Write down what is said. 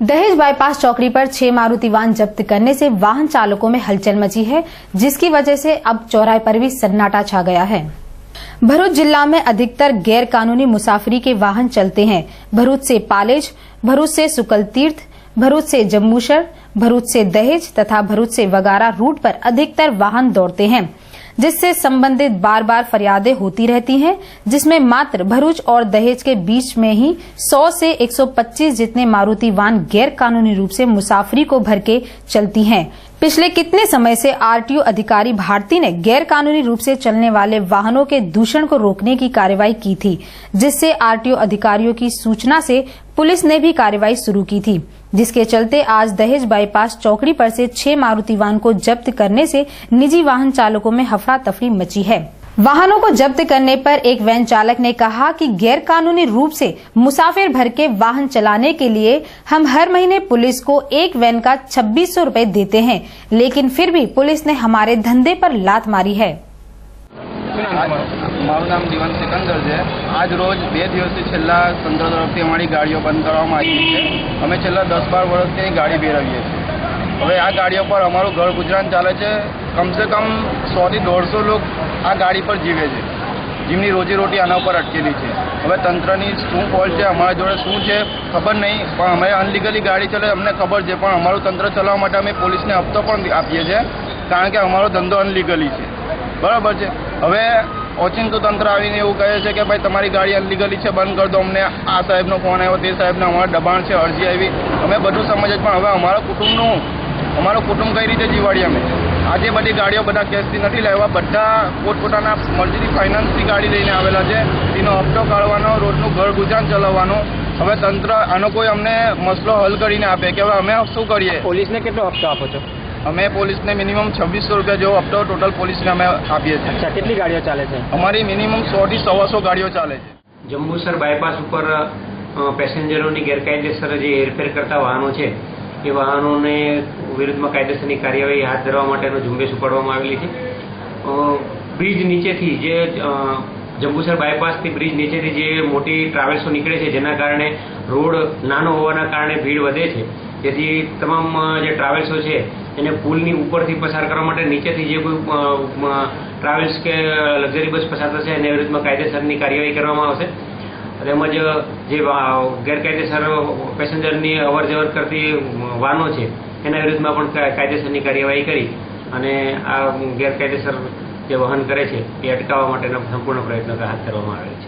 दहेज बाईपास चौकड़ी पर 6 मारुति वाहन जब्त करने से वाहन चालकों में हलचल मची है, जिसकी वजह से अब चौराहे पर भी सन्नाटा छा गया है। भरूच जिला में अधिकतर गैर कानूनी मुसाफरी के वाहन चलते हैं। भरूच से पालेज, भरूच से सुकल तीर्थ, भरूच से जम्बूसर, भरूच से दहेज तथा भरूच से वगारा रूट पर अधिकतर वाहन दौड़ते हैं, जिससे संबंधित बार बार फरियादें होती रहती हैं, जिसमें मात्र भरूच और दहेज के बीच में ही 100 से 125 जितने मारुति वाहन गैर कानूनी रूप से मुसाफरी को भर के चलती हैं। पिछले कितने समय से आरटीओ अधिकारी भारती ने गैर कानूनी रूप से चलने वाले वाहनों के दूषण को रोकने की कार्रवाई की थी, जिससे आरटीओ अधिकारियों की सूचना से पुलिस ने भी कार्रवाई शुरू की थी, जिसके चलते आज दहेज बाईपास चौकड़ी पर से 6 मारुति वाहन को जब्त करने से निजी वाहन चालकों में हफड़ा तफड़ी मची है। वाहनों को जब्त करने पर एक वैन चालक ने कहा कि गैर कानूनी रूप से मुसाफिर भर के वाहन चलाने के लिए हम हर महीने पुलिस को एक वैन का 2600 रुपए देते हैं, लेकिन फिर भी पुलिस ने हमारे धंधे पर लात मारी है। मारू नाम दीवान सिकंदर है। आज रोज 2 દિવસથી છેલ્લા તંત્ર તરફથી અમારી ગાડીઓ બંધ કરવામાં આવી છે। અમે છેલ્લા 10-12 વર્ષથી ગાડી ભેરવીએ છીએ। હવે આ ગાડીઓ પર અમારું ઘર ગુજરાન ચાલે છે। કમસે કમ 100 થી 150 लोग આ ગાડી પર જીવે છે, જેમની રોજીરોટી આના ઉપર અટકેલી છે। હવે તંત્રની શું ફોલ્ટ છે, અમારા જોડે શું છે ખબર નહીં, પણ અમે અનલીગલી ગાડી ચલાવે અમને ખબર છે, પણ અમારું તંત્ર ચલાવવા માટે અમે પોલીસને હપ્તો પણ આપીએ છીએ, કારણ કે અમારો ધંધો અનલીગલી છે। બરાબર છે। હવે ઓચિંતું તંત્ર આવીને એવું કહે છે કે ભાઈ તમારી ગાડી અનલીગલી છે, બંધ કરી દો। અમને આ સાહેબનો ફોન આવ્યો, તે સાહેબને અમારા દબાણ છે, અરજી આવી, અમે બધું સમજ, પણ હવે અમારું કુટુંબ કઈ રીતે જીવાડીએ અમે? આજે બધી ગાડીઓ બધા કેસથી નથી લાવ્યા, બધા પોતપોતાના મરજીથી ફાઇનાન્સથી ગાડી લઈને આવેલા છે, તેનો હપ્તો કાઢવાનો, રોજનું ઘર ગુજરાન ચલાવવાનું। હવે તંત્ર આનો કોઈ અમને મસલો હલ કરીને આપે કે હવે અમે શું કરીએ? પોલીસને કેટલો હપ્તો આપો છો? અમે પોલીસને મિનિમમ 2600 રૂપિયા જેવો હપ્તો ટોટલ પોલીસને અમે આપીએ છીએ। અચ્છા, કેટલી ગાડીઓ ચાલે છે? અમારી મિનિમમ 100 થી 125 ગાડીઓ ચાલે છે। જંબુસર બાયપાસ ઉપર પેસેન્જરોની ગેરકાયદેસર જે હેરફેર કરતા વાહનો છે એ વાહનોને વિરુદ્ધમાં કાયદેસરની કાર્યવાહી હાથ ધરવા માટેનો ઝુંબેશ ઉપાડવામાં આવેલી છે। બ્રિજ નીચેથી જે જંબુસર બાયપાસથી બ્રિજ નીચેથી જે મોટી ટ્રાવેલ્સો નીકળે છે, જેના કારણે રોડ નાનો હોવાના કારણે ભીડ વધે છે, જેથી તમામ જે ટ્રાવેલ્સો છે એને પુલની ઉપરથી પસાર કરવા માટે નીચેથી જે કોઈ ટ્રાવેલ્સ કે લક્ઝરી બસ પસાર થશે એને વિરુદ્ધમાં કાયદેસરની કાર્યવાહી કરવામાં આવશે। તેમજ જે ગેરકાયદેસર પેસેન્જરની અવર જવર કરતી વાહનો છે એના વિરુદ્ધમાં પણ કાયદેસરની કાર્યવાહી કરી અને આ ગેરકાયદેસર જે વહન કરે છે એ અટકાવવા માટેના સંપૂર્ણ પ્રયત્નો હાથ ધરવામાં આવે છે।